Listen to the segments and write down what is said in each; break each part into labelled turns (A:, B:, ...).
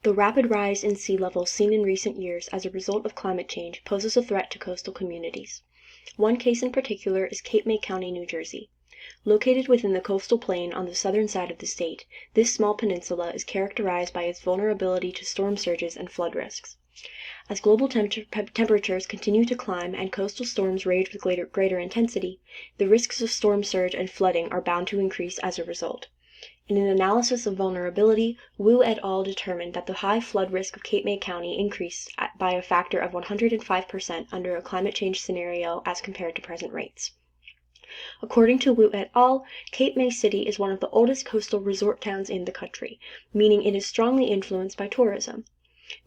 A: The rapid rise in sea level seen in recent years as a result of climate change poses a threat to coastal communities. One case in particular is Cape May County, New Jersey. Located within the coastal plain on the southern side of the state, this small peninsula is characterized by its vulnerability to storm surges and flood risks. As global temperatures continue to climb and coastal storms rage with greater intensity, the risks of storm surge and flooding are bound to increase as a result. In an analysis of vulnerability, Wu et al. Determined that the high flood risk of Cape May County increased by a factor of 105% under a climate change scenario as compared to present rates. According to Wu et al., Cape May City is one of the oldest coastal resort towns in the country, meaning it is strongly influenced by tourism.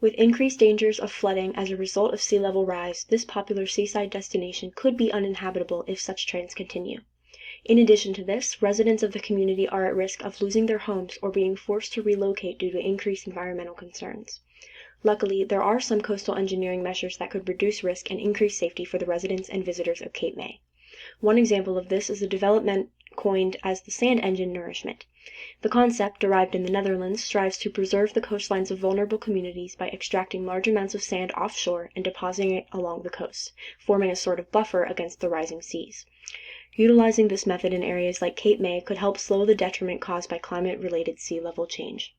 A: With increased dangers of flooding as a result of sea level rise, this popular seaside destination could be uninhabitable if such trends continue. In addition to this, residents of the community are at risk of losing their homes or being forced to relocate due to increased environmental concerns. Luckily, there are some coastal engineering measures that could reduce risk and increase safety for the residents and visitors of Cape May. One example of this is a development coined as the sand engine nourishment. The concept, derived in the Netherlands, strives to preserve the coastlines of vulnerable communities by extracting large amounts of sand offshore and depositing it along the coast, forming a sort of buffer against the rising seas. Utilizing this method in areas like Cape May could help slow the detriment caused by climate-related sea level change.